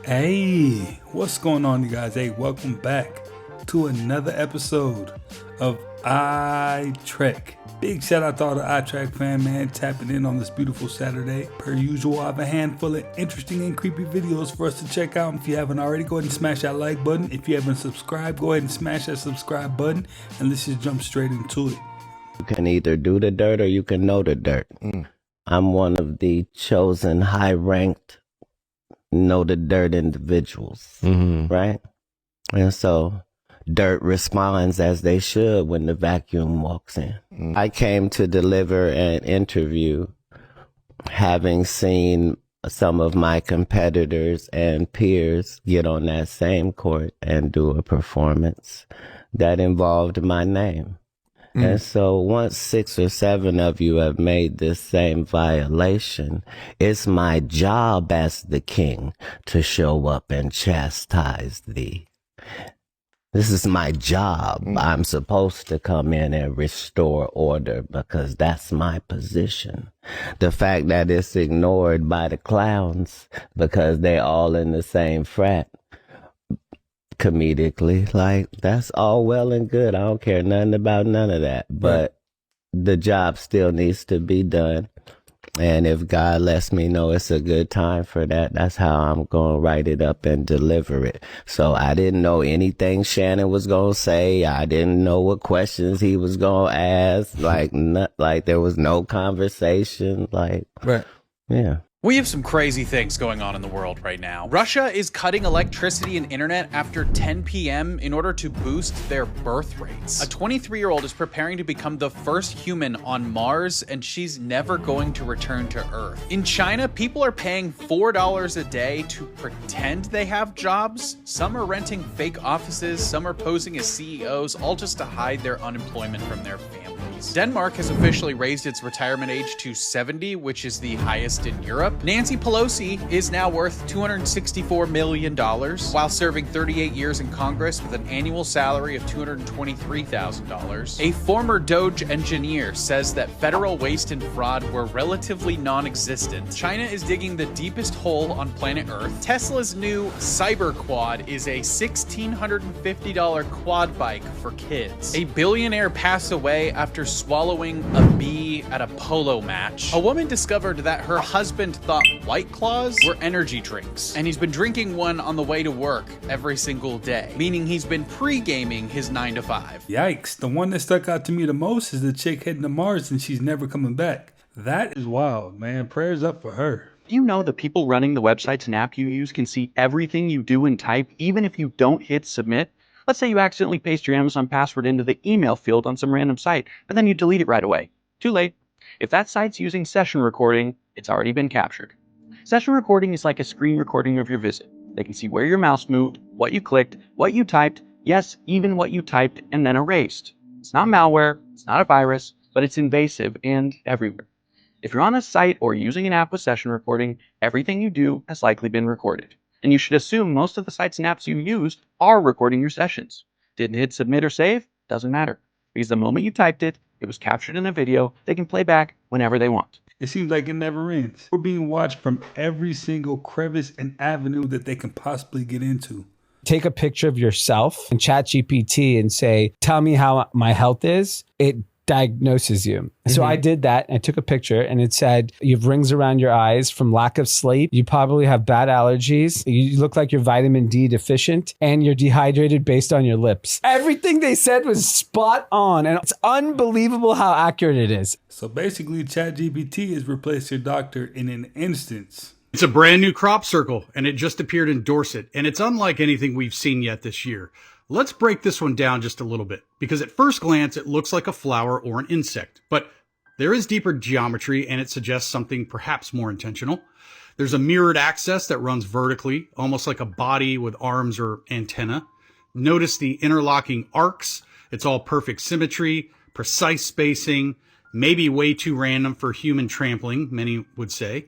Hey, what's going on, you guys? Hey, welcome back to another episode of iTrek. Big shout out to all the iTrek fan, man, tapping in on this beautiful Saturday. Per usual, I have a handful of interesting and creepy videos for us to check out. If you haven't already, go ahead and smash that like button. If you haven't subscribed, go ahead and smash that subscribe button, and let's just jump straight into it. You can either do the dirt or you can know the dirt. I'm one of the chosen high-ranked know the dirt individuals, right? And so dirt responds as they should when the vacuum walks in. I came to deliver an interview having seen some of my competitors and peers get on that same court and do a performance that involved my name. And so once 6 or 7 of you have made this same violation, it's my job as the king to show up and chastise thee. This is my job. I'm supposed to come in and restore order because that's my position. The fact that it's ignored by the clowns because they all in the same frat, comedically, like, that's all well and good. I don't care nothing about none of that, but the job still needs to be done. And if God lets me know it's a good time for that, that's how I'm going to write it up and deliver it. So I didn't know anything Shannon was going to say. I didn't know what questions he was going to ask. Like there was no conversation. Yeah. We have some crazy things going on in the world right now. Russia is cutting electricity and internet after 10 p.m. in order to boost their birth rates. A 23-year-old is preparing to become the first human on Mars, and she's never going to return to Earth. In China, people are paying $4 a day to pretend they have jobs. Some are renting fake offices, some are posing as CEOs, all just to hide their unemployment from their families. Denmark has officially raised its retirement age to 70, which is the highest in Europe. Nancy Pelosi is now worth $264 million, while serving 38 years in Congress with an annual salary of $223,000. A former Doge engineer says that federal waste and fraud were relatively non-existent. China is digging the deepest hole on planet Earth. Tesla's new Cyber Quad is a $1,650 quad bike for kids. A billionaire passed away after swallowing a bee at a polo match. A woman discovered that her husband thought White Claws were energy drinks, and he's been drinking one on the way to work every single day, meaning he's been pre-gaming his 9 to 5. Yikes, the one that stuck out to me the most is the chick heading to Mars and she's never coming back. That is wild, man. Prayers up for her. Do you know the people running the websites and app you use can see everything you do and type, even if you don't hit submit? Let's say you accidentally paste your Amazon password into the email field on some random site, but then you delete it right away. Too late. If that site's using session recording, it's already been captured. Session recording is like a screen recording of your visit. They can see where your mouse moved, what you clicked, what you typed, yes, even what you typed and then erased. It's not malware, it's not a virus, but it's invasive and everywhere. If you're on a site or using an app with session recording, everything you do has likely been recorded. And you should assume most of the sites and apps you use are recording your sessions. Didn't hit submit or save? Doesn't matter. Because the moment you typed it, it was captured in a video they can play back whenever they want. It seems like it never ends. We're being watched from every single crevice and avenue that they can possibly get into. Take a picture of yourself in ChatGPT and say, tell me how my health is. It diagnoses you. So I did that. I took a picture and it said, you have rings around your eyes from lack of sleep. You probably have bad allergies. You look like you're vitamin D deficient and you're dehydrated based on your lips. Everything they said was spot on. And it's unbelievable how accurate it is. So basically, ChatGPT has replaced your doctor in an instance. It's a brand new crop circle, and it just appeared in Dorset, and it's unlike anything we've seen yet this year. Let's break this one down just a little bit, because at first glance, it looks like a flower or an insect, but there is deeper geometry, and it suggests something perhaps more intentional. There's a mirrored axis that runs vertically, almost like a body with arms or antenna. Notice the interlocking arcs. It's all perfect symmetry, precise spacing, maybe way too random for human trampling, many would say.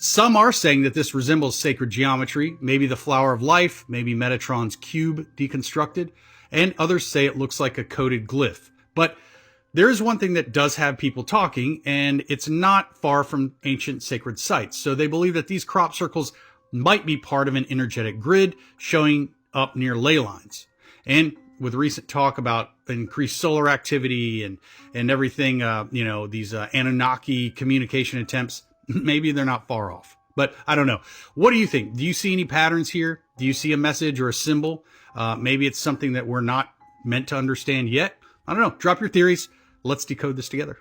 Some are saying that this resembles sacred geometry, maybe the flower of life, maybe Metatron's cube deconstructed, and others say it looks like a coded glyph. But there is one thing that does have people talking, and it's not far from ancient sacred sites. So they believe that these crop circles might be part of an energetic grid showing up near ley lines. And with recent talk about increased solar activity and everything, these Anunnaki communication attempts, maybe they're not far off. But I don't know. What do you think? Do you see any patterns here? Do you see a message or a symbol? Maybe it's something that we're not meant to understand yet. I don't know. Drop your theories. Let's decode this together.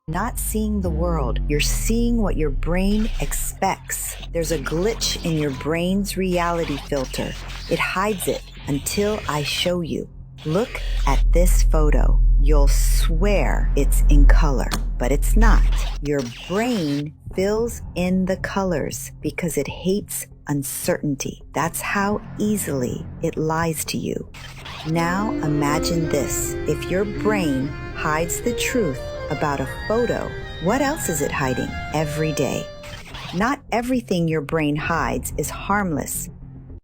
Not seeing the world. You're seeing what your brain expects. There's a glitch in your brain's reality filter. It hides it until I show you. Look at this photo. You'll swear it's in color, but it's not. Your brain fills in the colors because it hates uncertainty. That's how easily it lies to you. Now imagine this. If your brain hides the truth about a photo, what else is it hiding every day? Not everything your brain hides is harmless.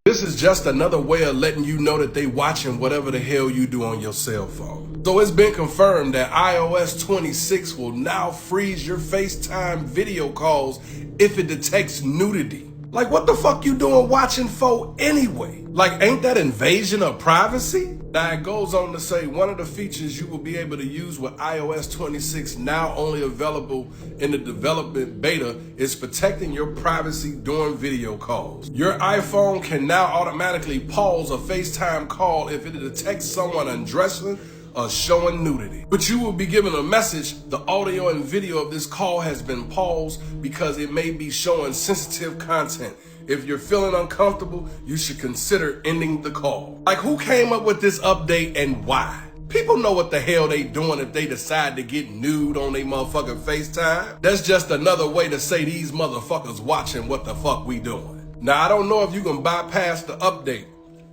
This is just another way of letting you know that they watching whatever the hell you do on your cell phone. So it's been confirmed that iOS 26 will now freeze your FaceTime video calls if it detects nudity. Like, what the fuck you doing watching for anyway? Like, ain't that invasion of privacy? Now, it goes on to say one of the features you will be able to use with iOS 26, now only available in the development beta, is protecting your privacy during video calls. Your iPhone can now automatically pause a FaceTime call if it detects someone undressing or showing nudity. But you will be given a message: the audio and video of this call has been paused because it may be showing sensitive content. If you're feeling uncomfortable, you should consider ending the call. Like, who came up with this update and why? People know what the hell they doing if they decide to get nude on their motherfucking FaceTime. That's just another way to say these motherfuckers watching what the fuck we doing. Now, I don't know if you can bypass the update,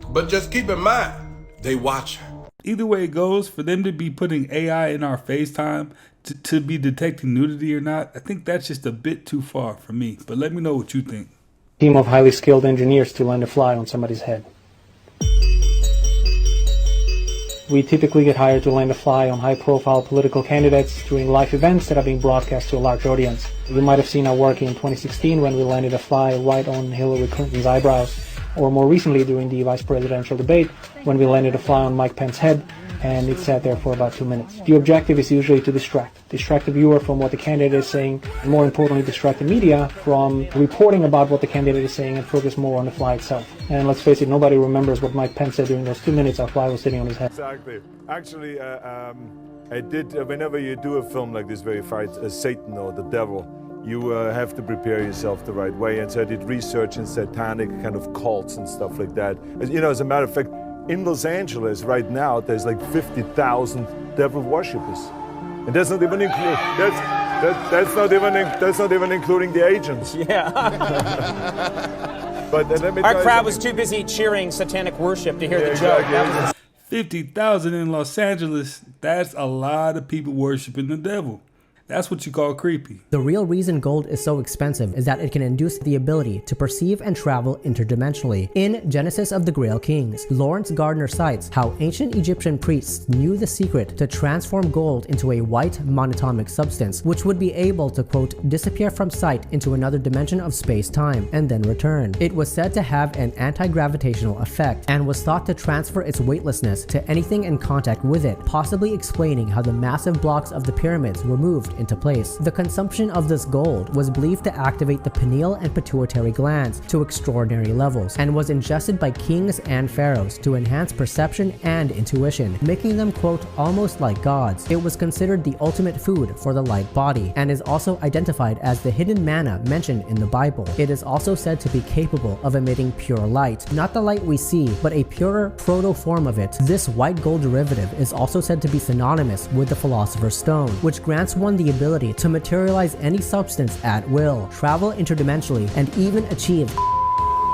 but just keep in mind, they watching. Either way it goes, for them to be putting AI in our FaceTime to be detecting nudity or not, I think that's just a bit too far for me. But let me know what you think. Team of highly skilled engineers to land a fly on somebody's head. We typically get hired to land a fly on high-profile political candidates during live events that are being broadcast to a large audience. You might have seen our work in 2016 when we landed a fly right on Hillary Clinton's eyebrows, or more recently during the vice presidential debate when we landed a fly on Mike Pence's head and it sat there for about 2 minutes. The objective is usually to distract the viewer from what the candidate is saying, and more importantly, distract the media from reporting about what the candidate is saying and focus more on the fly itself. And let's face it, nobody remembers what Mike Pence said during those 2 minutes our fly was sitting on his head. Exactly. Actually, I did, whenever you do a film like this where you fight Satan or the devil, you have to prepare yourself the right way. And so I did research in satanic kind of cults and stuff like that. You know, as a matter of fact, in Los Angeles right now, there's like 50,000 devil worshippers. And that's not even include that's not even including the agents. Yeah. But let me our crowd was too busy cheering satanic worship to hear the joke. Exactly. 50,000 in Los Angeles, that's a lot of people worshiping the devil. That's what you call creepy. The real reason gold is so expensive is that it can induce the ability to perceive and travel interdimensionally. In Genesis of the Grail Kings, Lawrence Gardner cites how ancient Egyptian priests knew the secret to transform gold into a white monatomic substance, which would be able to, quote, disappear from sight into another dimension of space-time and then return. It was said to have an anti-gravitational effect and was thought to transfer its weightlessness to anything in contact with it, possibly explaining how the massive blocks of the pyramids were moved into place. The consumption of this gold was believed to activate the pineal and pituitary glands to extraordinary levels and was ingested by kings and pharaohs to enhance perception and intuition, making them, quote, almost like gods. It was considered the ultimate food for the light body and is also identified as the hidden manna mentioned in the Bible. It is also said to be capable of emitting pure light, not the light we see, but a purer proto-form of it. This white gold derivative is also said to be synonymous with the Philosopher's Stone, which grants one the ability to materialize any substance at will, travel interdimensionally, and even achieve.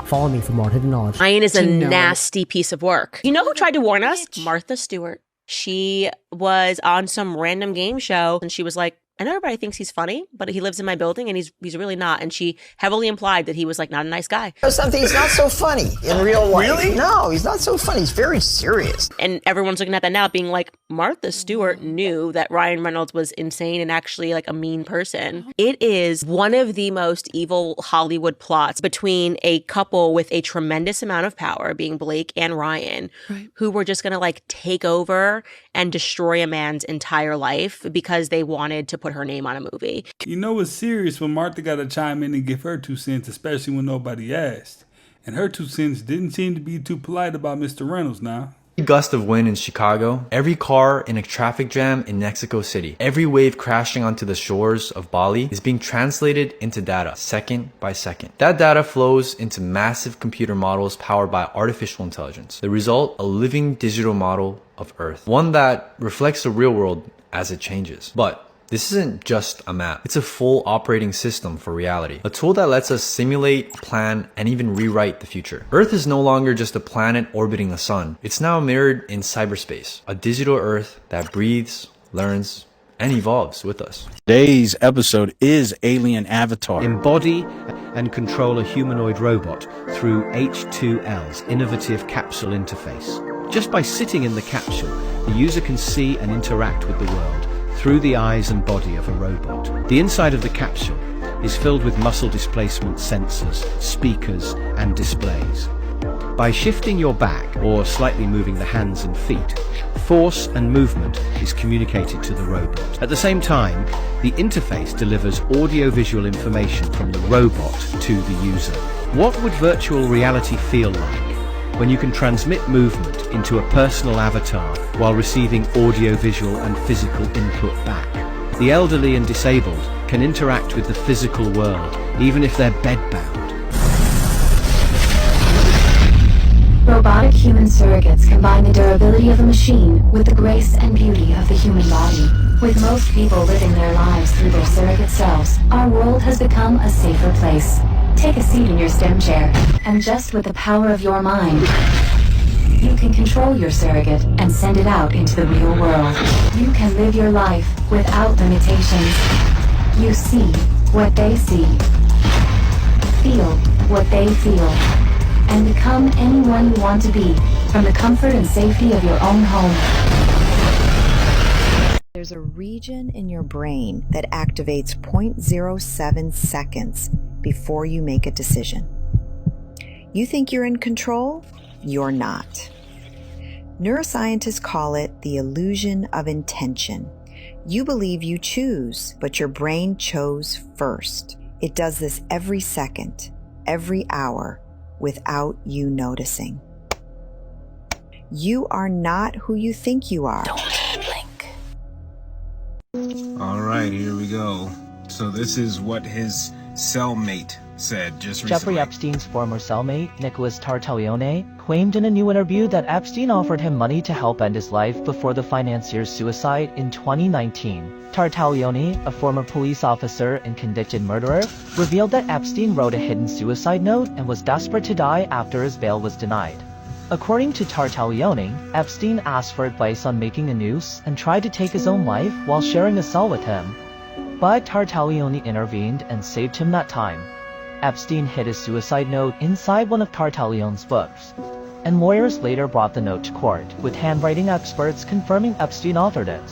Follow me for more hidden knowledge. Iron is a nasty piece of work. You know who tried to warn us? Martha Stewart. She was on some random game show and she was like, I know everybody thinks he's funny, but he lives in my building and he's really not. And she heavily implied that he was like not a nice guy. Something, he's not so funny in real life. Really? No, he's not so funny. He's very serious. And everyone's looking at that now being like, Martha Stewart knew that Ryan Reynolds was insane and actually like a mean person. It is one of the most evil Hollywood plots between a couple with a tremendous amount of power, being Blake and Ryan, who were just going to like take over and destroy a man's entire life because they wanted to put her name on a movie. You know it's serious when Martha got to chime in and give her 2 cents, especially when nobody asked. And her 2 cents didn't seem to be too polite about Mr. Reynolds now. Gust of wind in Chicago, every car in a traffic jam in Mexico City, every wave crashing onto the shores of Bali is being translated into data, second by second. That data flows into massive computer models powered by artificial intelligence. The result, a living digital model of Earth, one that reflects the real world as it changes. But this isn't just a map. It's a full operating system for reality. A tool that lets us simulate, plan, and even rewrite the future. Earth is no longer just a planet orbiting the sun. It's now mirrored in cyberspace. A digital Earth that breathes, learns, and evolves with us. Today's episode is Alien Avatar. Embody and control a humanoid robot through H2L's innovative capsule interface. Just by sitting in the capsule, the user can see and interact with the world through the eyes and body of a robot. The inside of the capsule is filled with muscle displacement sensors, speakers, and displays. By shifting your back or slightly moving the hands and feet, force and movement is communicated to the robot. At the same time, the interface delivers audio-visual information from the robot to the user. What would virtual reality feel like when you can transmit movement into a personal avatar while receiving audio-visual and physical input back? The elderly and disabled can interact with the physical world even if they're bedbound. Robotic human surrogates combine the durability of a machine with the grace and beauty of the human body. With most people living their lives through their surrogate selves, our world has become a safer place. Take a seat in your STEM chair, and just with the power of your mind, you can control your surrogate and send it out into the real world. You can live your life without limitations. You see what they see, feel what they feel, and become anyone you want to be from the comfort and safety of your own home. There's a region in your brain that activates 0.07 seconds before you make a decision. You think you're in control? You're not. Neuroscientists call it the illusion of intention. You believe you choose, but your brain chose first. It does this every second, every hour, without you noticing. You are not who you think you are. Don't blink. All right, here we go. So this is what his cellmate said just recently. Jeffrey Epstein's former cellmate, Nicholas Tartaglione, claimed in a new interview that Epstein offered him money to help end his life before the financier's suicide in 2019. Tartaglione, a former police officer and convicted murderer, revealed that Epstein wrote a hidden suicide note and was desperate to die after his bail was denied. According to Tartaglione, Epstein asked for advice on making a noose and tried to take his own life while sharing a cell with him. But Tartaglione intervened and saved him that time. Epstein hid his suicide note inside one of Tartaglione's books, and lawyers later brought the note to court, with handwriting experts confirming Epstein authored it.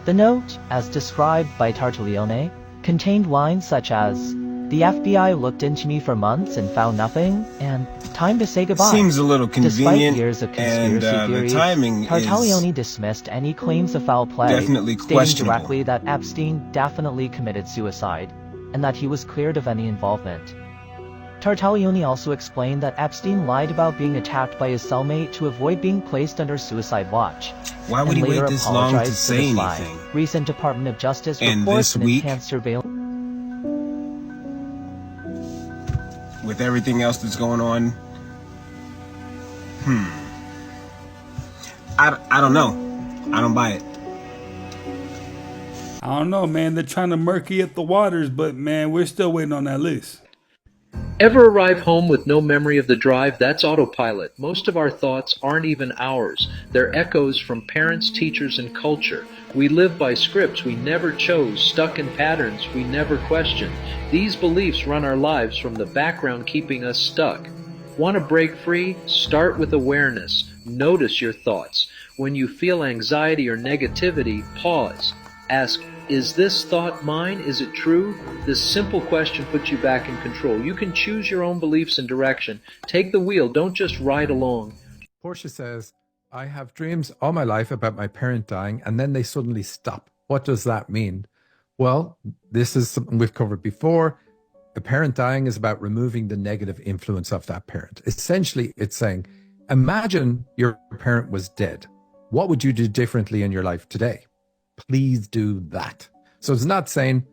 The note, as described by Tartaglione, contained lines such as, "The FBI looked into me for months and found nothing," and "Time to say goodbye." Seems a little convenient. Despite years of conspiracy theories, the timing Tartaglione dismissed any claims of foul play, definitely stating questionable. directly that Epstein definitely committed suicide, and that he was cleared of any involvement. Tartaglione also explained that Epstein lied about being attacked by his cellmate to avoid being placed under suicide watch. Why would and he wait later this long to apologized for say this lie. anything? Recent Department of Justice And reports this an week, enhanced surveillance. with everything else that's going on, I don't know. I don't buy it. I don't know, man. They're trying to murky up the waters, but man, we're still waiting on that list. Ever arrive home with no memory of the drive? That's autopilot. Most of our thoughts aren't even ours. They're echoes from parents, teachers, and culture. We live by scripts we never chose, stuck in patterns we never questioned. These beliefs run our lives from the background, keeping us stuck. Want to break free? Start with awareness. Notice your thoughts. When you feel anxiety or negativity, pause. Ask, is this thought mine? Is it true? This simple question puts you back in control. You can choose your own beliefs and direction. Take the wheel. Don't just ride along. Portia says, I have dreams all my life about my parent dying, and then they suddenly stop. What does that mean? Well, this is something we've covered before. A parent dying is about removing the negative influence of that parent. Essentially, it's saying, imagine your parent was dead. What would you do differently in your life today? Please do that. So it's not saying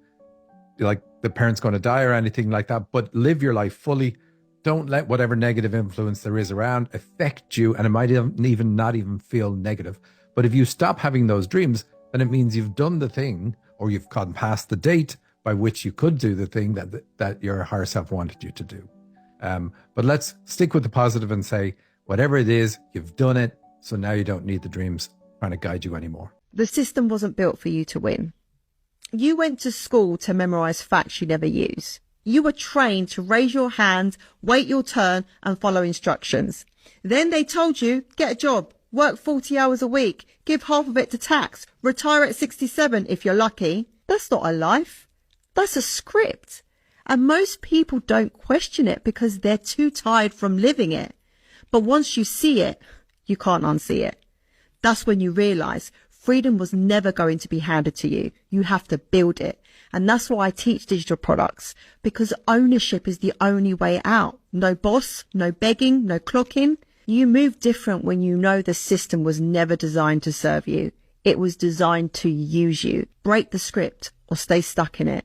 like the parent's going to die or anything like that, but live your life fully. Don't let whatever negative influence there is around affect you, and it might even not even feel negative. But if you stop having those dreams, then it means you've done the thing, or you've gone past the date by which you could do the thing that your higher self wanted you to do. But let's stick with the positive and say, whatever it is, you've done it. So now you don't need the dreams trying to guide you anymore. The system wasn't built for you to win. You went to school to memorize facts you never use. You were trained to raise your hand, wait your turn, and follow instructions. Then they told you, get a job, work 40 hours a week, give half of it to tax, retire at 67 if you're lucky. That's not a life. That's a script. And most people don't question it because they're too tired from living it. But once you see it, you can't unsee it. That's when you realize freedom was never going to be handed to you. You have to build it. And that's why I teach digital products, because ownership is the only way out. No boss, no begging, no clocking. You move different when you know the system was never designed to serve you. It was designed to use you. Break the script or stay stuck in it.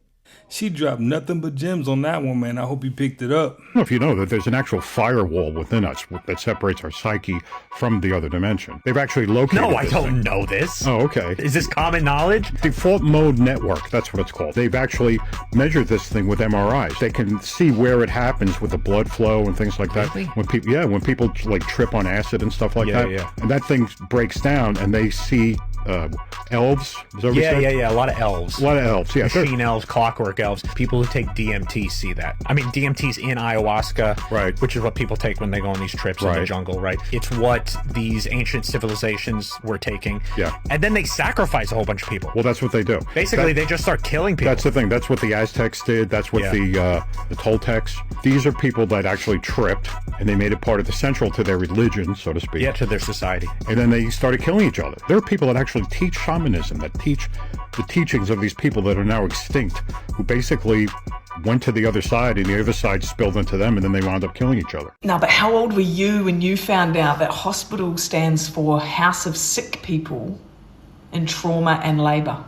She dropped nothing but gems on that one, man. I hope you picked it up. Well, if you know that there's an actual firewall within us that separates our psyche from the other dimension. They've actually located No, I this don't thing. know this. Oh, okay. Is this common knowledge? Default mode network, that's what it's called. They've actually measured this thing with MRIs. They can see where it happens with the blood flow and things like that. Really? When people like trip on acid and stuff like that. Yeah. And that thing breaks down and they see elves. Is that what you said? Yeah. A lot of elves. A lot of elves, yeah. Machine elves, clockwork elves. People who take DMT see that. I mean, DMT's in ayahuasca, right? Which is what people take when they go on these trips in the jungle, right? It's what these ancient civilizations were taking. Yeah. And then they sacrifice a whole bunch of people. Well, that's what they do. Basically, they just start killing people. That's the thing. That's what the Aztecs did. That's what the Toltecs. These are people that actually tripped, and they made it part of the central to their religion, so to speak. Yeah, to their society. And then they started killing each other. There are people that actually teach shamanism, that teach the teachings of these people that are now extinct, who basically went to the other side, and the other side spilled into them, and then they wound up killing each other. No, but how old were you when you found out that hospital stands for House of Sick People in Trauma and Labour?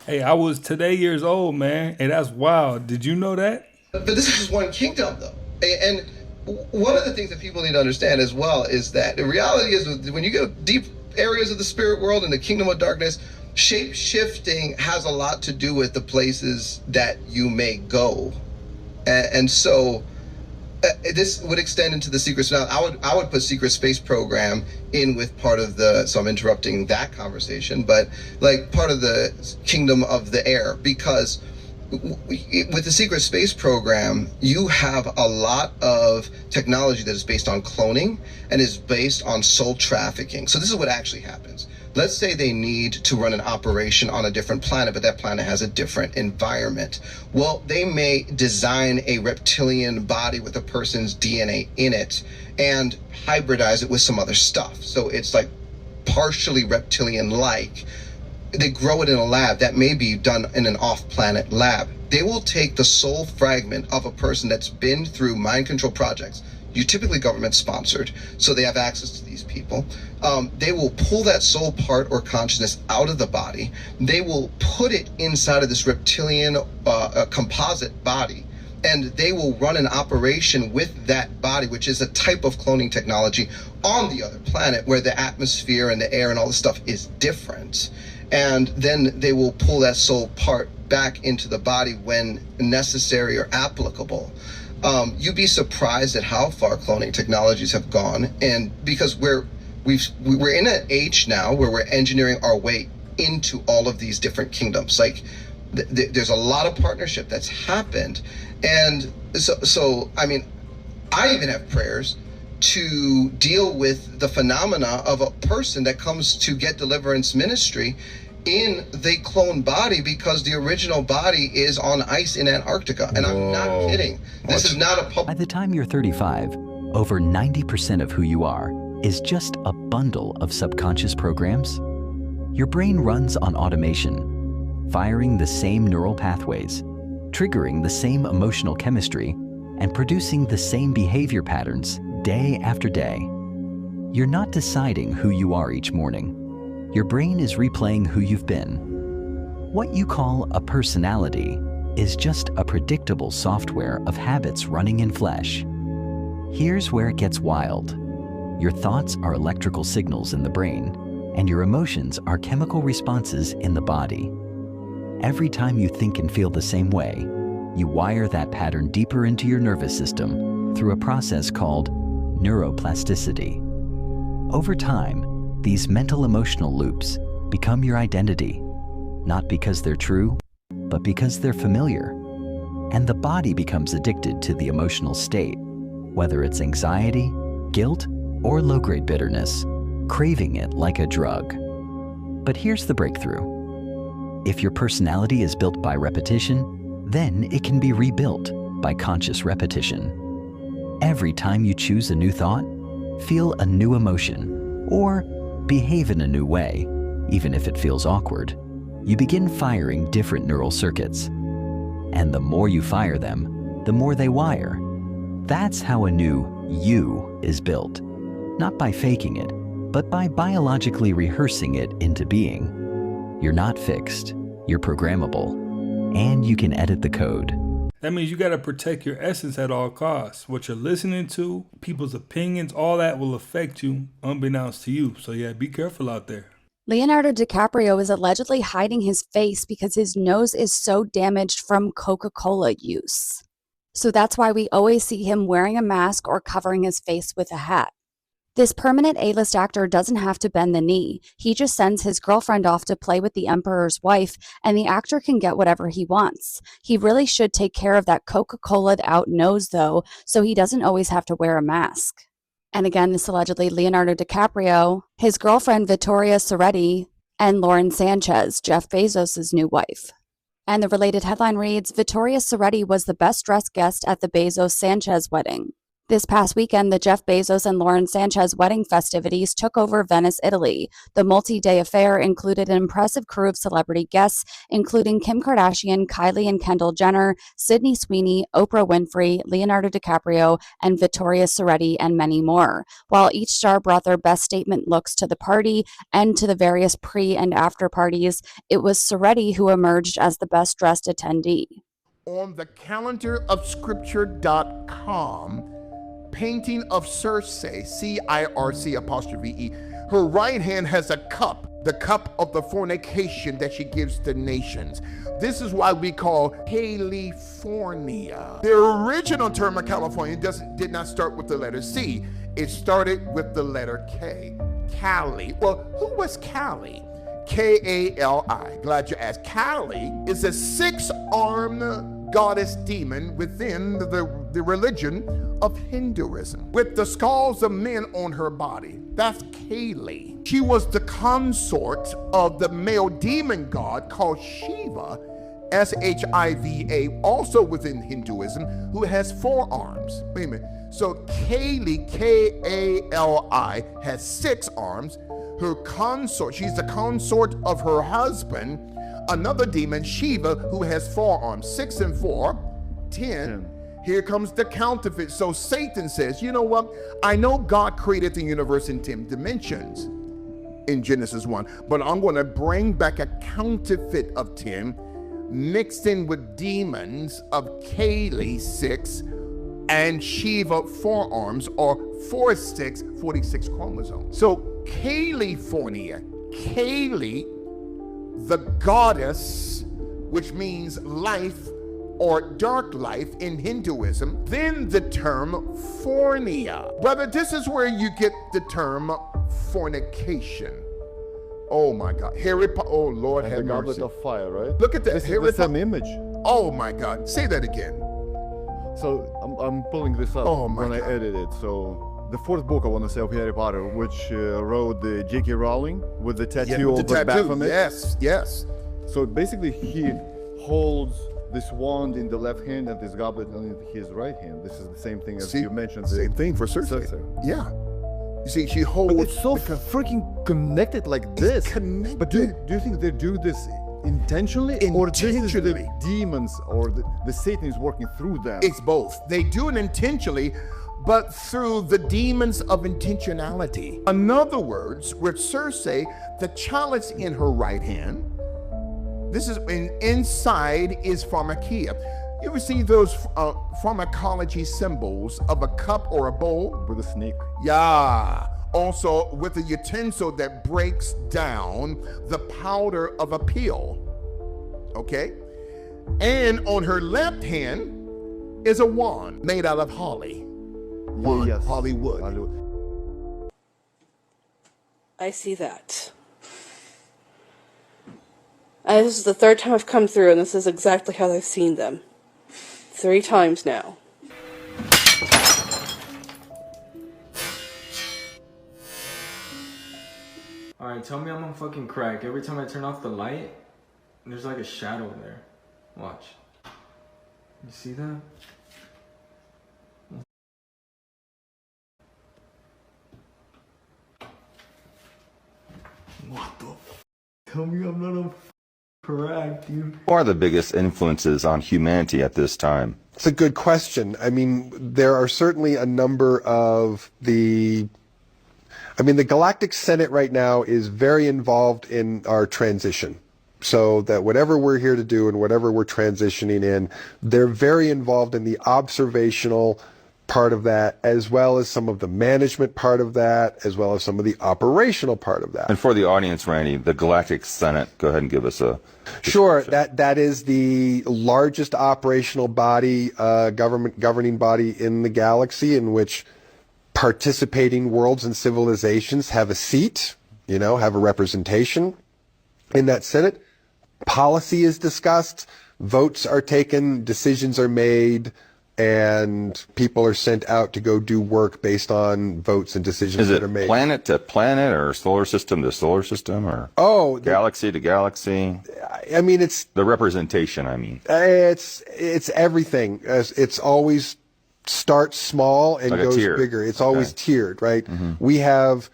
Hey, I was today years old, man. Hey, that's wild. Did you know that? But this is just one kingdom, though. And one of the things that people need to understand as well is that the reality is when you go deep areas of the spirit world and the kingdom of darkness, shape-shifting has a lot to do with the places that you may go. And so this would extend into the secret. So now I would put secret space program in with part of the, so I'm interrupting that conversation, but like part of the kingdom of the air, because with the secret space program, you have a lot of technology that is based on cloning and is based on soul trafficking. So this is what actually happens. Let's say they need to run an operation on a different planet, but that planet has a different environment. Well, they may design a reptilian body with a person's DNA in it and hybridize it with some other stuff. So it's like partially reptilian-like. They grow it in a lab. That may be done in an off-planet lab. They will take the soul fragment of a person that's been through mind control projects. You're typically government sponsored, so they have access to these people. They will pull that soul part or consciousness out of the body. They will put it inside of this reptilian composite body, and they will run an operation with that body, which is a type of cloning technology on the other planet where the atmosphere and the air and all this stuff is different. And then they will pull that soul part back into the body when necessary or applicable. You'd be surprised at how far cloning technologies have gone, and because we're in an age now where we're engineering our way into all of these different kingdoms. Like there's a lot of partnership that's happened, and so I mean, I even have prayers to deal with the phenomena of a person that comes to get deliverance ministry in the clone body, because the original body is on ice in Antarctica. And I'm not kidding. This is not a public. By the time you're 35, over 90% of who you are is just a bundle of subconscious programs. Your brain runs on automation, firing the same neural pathways, triggering the same emotional chemistry, and producing the same behavior patterns day after day. You're not deciding who you are each morning. Your brain is replaying who you've been. What you call a personality is just a predictable software of habits running in flesh. Here's where it gets wild. Your thoughts are electrical signals in the brain, and your emotions are chemical responses in the body. Every time you think and feel the same way, you wire that pattern deeper into your nervous system through a process called neuroplasticity. Over time, these mental emotional loops become your identity, not because they're true, but because they're familiar. And the body becomes addicted to the emotional state, whether it's anxiety, guilt, or low-grade bitterness, craving it like a drug. But here's the breakthrough. If your personality is built by repetition, then it can be rebuilt by conscious repetition. Every time you choose a new thought, feel a new emotion, or behave in a new way, even if it feels awkward, you begin firing different neural circuits. And the more you fire them, the more they wire. That's how a new you is built. Not by faking it, but by biologically rehearsing it into being. You're not fixed, you're programmable, and you can edit the code. That means you got to protect your essence at all costs. What you're listening to, people's opinions, all that will affect you unbeknownst to you. So yeah, be careful out there. Leonardo DiCaprio is allegedly hiding his face because his nose is so damaged from Coca-Cola use. So that's why we always see him wearing a mask or covering his face with a hat. This permanent A-list actor doesn't have to bend the knee. He just sends his girlfriend off to play with the emperor's wife, and the actor can get whatever he wants. He really should take care of that Coca-Cola'd out nose, though, so he doesn't always have to wear a mask. And again, this allegedly Leonardo DiCaprio, his girlfriend Vittoria Soretti, and Lauren Sanchez, Jeff Bezos' new wife. And the related headline reads, Vittoria Soretti was the best-dressed guest at the Bezos-Sanchez wedding. This past weekend, the Jeff Bezos and Lauren Sanchez wedding festivities took over Venice, Italy. The multi-day affair included an impressive crew of celebrity guests, including Kim Kardashian, Kylie and Kendall Jenner, Sydney Sweeney, Oprah Winfrey, Leonardo DiCaprio, and Vittoria Soretti, and many more. While each star brought their best statement looks to the party and to the various pre- and after parties, it was Soretti who emerged as the best-dressed attendee. On the calendar of scripture.com, painting of Circe, C-I-R-C', her right hand has a cup, the cup of the fornication that she gives to nations. This is why we call California. The original term of California did not start with the letter C. It started with the letter K. Cali. Well, who was Kali? K-A-L-I. Glad you asked. Kali is a six-armed goddess demon within the religion of Hinduism, with the skulls of men on her body. That's Kali. She was the consort of the male demon god called Shiva, S-H-I-V-A, also within Hinduism, who has 4 arms. Wait a minute. So Kali, K-A-L-I, has 6 arms. Her consort, she's the consort of her husband, another demon, Shiva, who has 4 arms. 6 and 4, 10. Here comes the counterfeit. So Satan says, you know what? I know God created the universe in 10 dimensions in Genesis 1, but I'm going to bring back a counterfeit of 10, mixed in with demons of Kali, 6, and Shiva, 4 arms, or 4, 6, 46 chromosomes. So California, Kali, the goddess, which means life or dark life in Hinduism, then the term fornia. Brother, this is where you get the term fornication. Oh my God. Oh Lord, have mercy. The goblet of fire, right? Look at that. This is the same image. Oh my God. Say that again. So I'm pulling this up when I edit it. So the fourth book, I want to say, of Harry Potter, which wrote J.K. Rowling with the tattoo with on the back of it. Yes. So basically, he holds this wand in the left hand and this goblet in his right hand. This is the same thing as you mentioned. Same thing for Cersei. Yeah. You see, she holds. But it's so freaking connected like this. Connected. But do you think they do this intentionally? Or this is the demons or the Satan is working through them? It's both. They do it intentionally, but through the demons of intentionality. In other words, with Cersei, the chalice in her right hand, this is inside is pharmakia. You ever see those pharmacology symbols of a cup or a bowl? With a snake. Yeah. Also with a utensil that breaks down the powder of a pill. Okay? And on her left hand is a wand made out of holly. Yes. Hollywood. I see that. This is the third time I've come through, and this is exactly how I've seen them. 3 times now. Alright, tell me I'm on fucking crack. Every time I turn off the light, there's like a shadow there. Watch. You see that? What the f? Tell me I'm not on crack, dude. Who are the biggest influences on humanity at this time? It's a good question. I mean, there are certainly a number of the Galactic Senate right now is very involved in our transition. So that whatever we're here to do and whatever we're transitioning in, they're very involved in the observational part of that, as well as some of the management part of that, as well as some of the operational part of that. And for the audience, Randy, the Galactic Senate, go ahead and give us a... Sure, that is the largest operational body, governing body in the galaxy, in which participating worlds and civilizations have a seat, have a representation in that Senate. Policy is discussed, votes are taken, decisions are made, and people are sent out to go do work based on votes and decisions that are made. Is it planet to planet or solar system to solar system or galaxy to galaxy? I mean, it's... The representation, I mean. It's everything. It's always starts small and like goes bigger. It's always tiered, right? Mm-hmm. We have,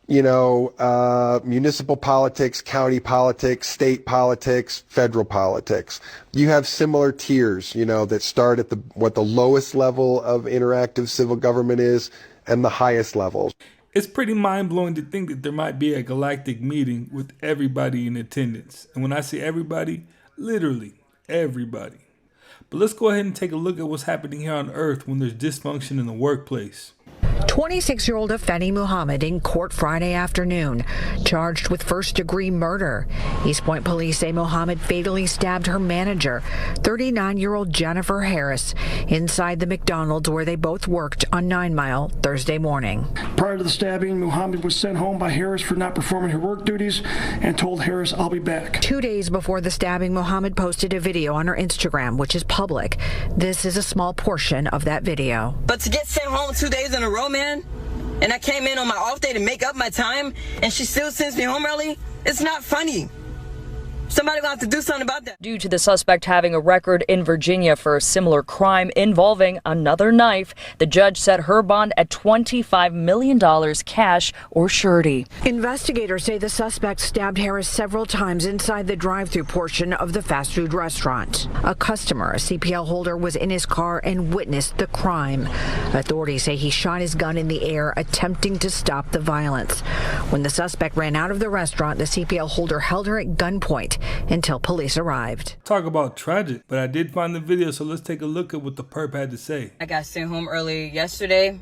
municipal politics, county politics, state politics, federal politics. You have similar tiers, that start at what the lowest level of interactive civil government is and the highest levels. It's pretty mind-blowing to think that there might be a galactic meeting with everybody in attendance. And when I say everybody, literally everybody. But let's go ahead and take a look at what's happening here on Earth when there's dysfunction in the workplace. 26-year-old Afeni Muhammad in court Friday afternoon, charged with first-degree murder. East Point police say Muhammad fatally stabbed her manager, 39-year-old Jennifer Harris, inside the McDonald's where they both worked on 9 Mile Thursday morning. Prior to the stabbing, Muhammad was sent home by Harris for not performing her work duties and told Harris, "I'll be back." 2 days before the stabbing, Muhammad posted a video on her Instagram, which is public. This is a small portion of that video. But to get sent home 2 days in a row, man, and I came in on my off day to make up my time, and she still sends me home early, it's not funny. Somebody will have to do something about that. Due to the suspect having a record in Virginia for a similar crime involving another knife, the judge set her bond at $25 million cash or surety. Investigators say the suspect stabbed Harris several times inside the drive-thru portion of the fast food restaurant. A customer, a CPL holder, was in his car and witnessed the crime. Authorities say he shot his gun in the air, attempting to stop the violence. When the suspect ran out of the restaurant, the CPL holder held her at gunpoint until police arrived. Talk about tragic, but I did find the video, so let's take a look at what the perp had to say. I got sent home early yesterday.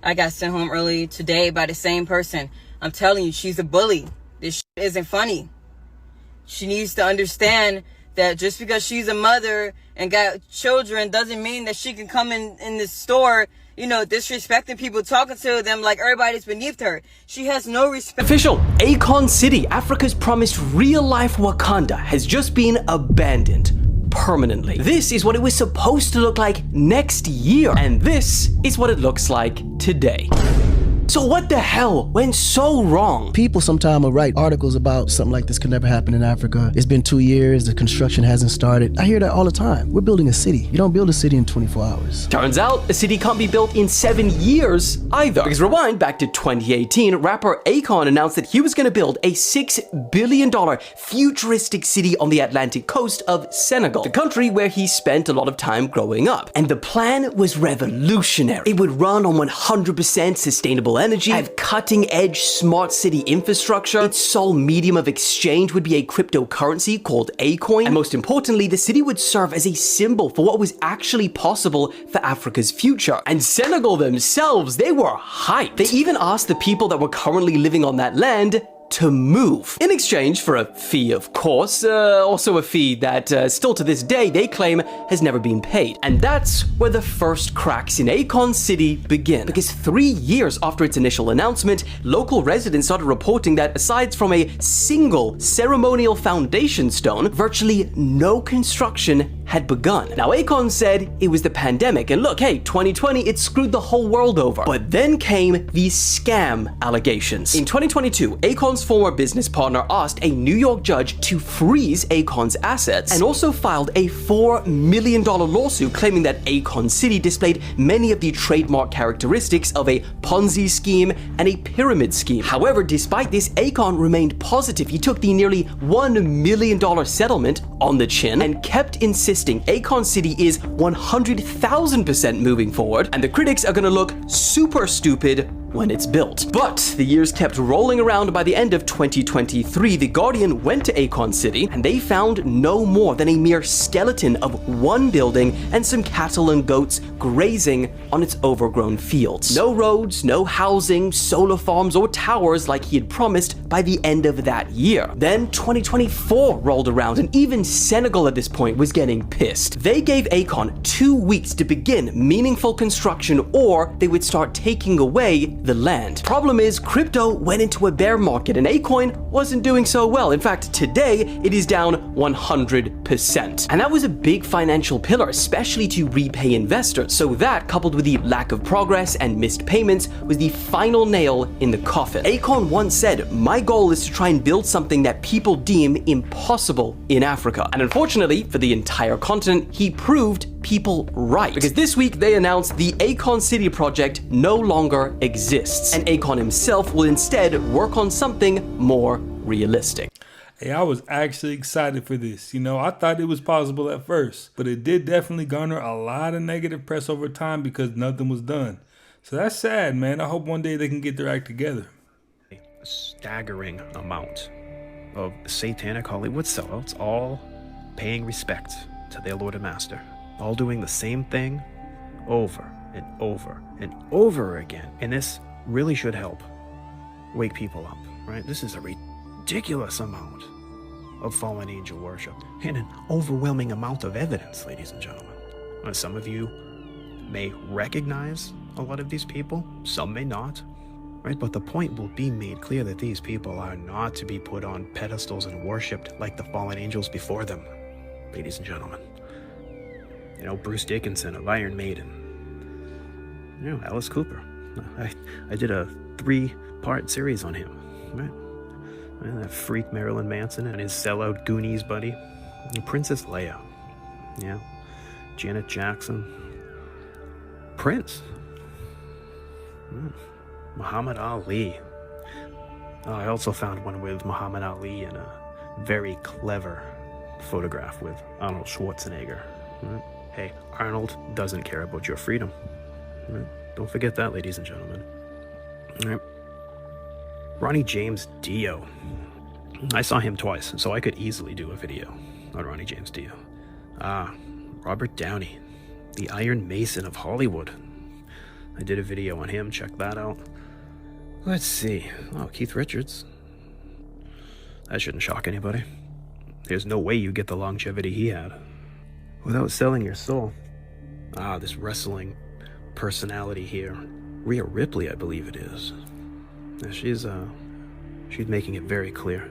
I got sent home early today by the same person. I'm telling you, she's a bully. This shit isn't funny. She needs to understand that just because she's a mother and got children doesn't mean that she can come in the store, disrespecting people, talking to them like everybody's beneath her. She has no respect. Official, Acon City, Africa's promised real-life Wakanda, has just been abandoned. permanently. This is what it was supposed to look like next year, and this is what it looks like today. So what the hell went so wrong? People sometimes will write articles about something like this could never happen in Africa. It's been 2 years, the construction hasn't started. I hear that all the time. We're building a city. You don't build a city in 24 hours. Turns out, a city can't be built in 7 years either. Because rewind back to 2018, rapper Acon announced that he was going to build a $6 billion futuristic city on the Atlantic coast of Senegal, the country where he spent a lot of time growing up. And the plan was revolutionary. It would run on 100% sustainable energy, have cutting-edge smart city infrastructure. Its sole medium of exchange would be a cryptocurrency called Acoin, and most importantly, the city would serve as a symbol for what was actually possible for Africa's future. And Senegal themselves, they were hyped. They even asked the people that were currently living on that land to move, in exchange for a fee, of course, also a fee that still to this day they claim has never been paid. And that's where the first cracks in Acon City begin, because 3 years after its initial announcement, local residents started reporting that aside from a single ceremonial foundation stone, virtually no construction had begun. Now, Acon said it was the pandemic, and look, hey, 2020, it screwed the whole world over. But then came the scam allegations. In 2022, Acon's former business partner asked a New York judge to freeze Acon's assets, and also filed a $4 million lawsuit claiming that Acon City displayed many of the trademark characteristics of a Ponzi scheme and a pyramid scheme. However, despite this, Acon remained positive. He took the nearly $1 million settlement on the chin and kept insisting Acon City is 100,000% moving forward, and the critics are gonna look super stupid when it's built. But the years kept rolling around. By the end of 2023, The Guardian went to Acon City, and they found no more than a mere skeleton of one building and some cattle and goats grazing on its overgrown fields. No roads, no housing, solar farms, or towers like he had promised by the end of that year. Then 2024 rolled around, and even Senegal at this point was getting pissed. They gave Acon 2 weeks to begin meaningful construction, or they would start taking away the land. Problem is, crypto went into a bear market, and Acoin wasn't doing so well. In fact, today it is down 100%. And that was a big financial pillar, especially to repay investors. So that, coupled with the lack of progress and missed payments, was the final nail in the coffin. Acon once said, "My goal is to try and build something that people deem impossible in Africa." And unfortunately, for the entire continent, he proved people right. Because this week they announced the Acon City project no longer exists, and Acon himself will instead work on something more realistic. Hey, I was actually excited for this. You know, I thought it was possible at first, but it did definitely garner a lot of negative press over time because nothing was done. So that's sad, man. I hope one day they can get their act together. A staggering amount of satanic Hollywood sellouts, all paying respect to their Lord and Master, all doing the same thing over and over and over again. And this really should help wake people up, right? This is a ridiculous amount of fallen angel worship and an overwhelming amount of evidence, ladies and gentlemen. Some of you may recognize a lot of these people, some may not, right? But the point will be made clear that these people are not to be put on pedestals and worshipped like the fallen angels before them, ladies and gentlemen. You know, Bruce Dickinson of Iron Maiden. You know, Alice Cooper. I did a 3-part series on him, right? And that freak Marilyn Manson and his sellout Goonies buddy. And Princess Leia. Yeah. Janet Jackson. Prince. Muhammad Ali. I also found one with Muhammad Ali in a very clever photograph with Arnold Schwarzenegger. Right? Hey, Arnold doesn't care about your freedom. Right? Don't forget that, ladies and gentlemen. Right? Ronnie James Dio. I saw him twice, so I could easily do a video on Ronnie James Dio. Robert Downey, the Iron Mason of Hollywood. I did a video on him, check that out. Let's see. Oh, Keith Richards. That shouldn't shock anybody. There's no way you get the longevity he had without selling your soul. This wrestling personality here. Rhea Ripley, I believe it is. She's making it very clear.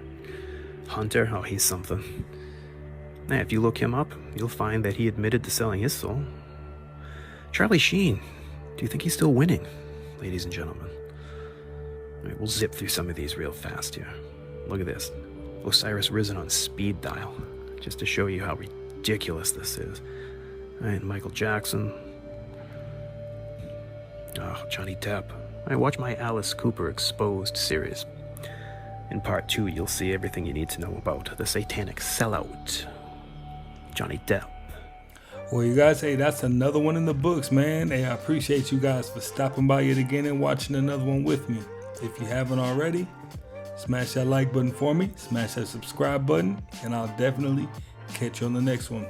Hunter, oh, he's something. Now, if you look him up, you'll find that he admitted to selling his soul. Charlie Sheen, do you think he's still winning, ladies and gentlemen? All right, we'll zip through some of these real fast here. Look at this. Osiris Risen on speed dial, just to show you how ridiculous this is. All right, Michael Jackson. Oh, Johnny Depp. All right, watch my Alice Cooper Exposed series. In part 2, you'll see everything you need to know about the satanic sellout, Johnny Depp. Well, you guys, hey, that's another one in the books, man. Hey, I appreciate you guys for stopping by yet again and watching another one with me. If you haven't already, smash that like button for me, smash that subscribe button, and I'll definitely catch you on the next one.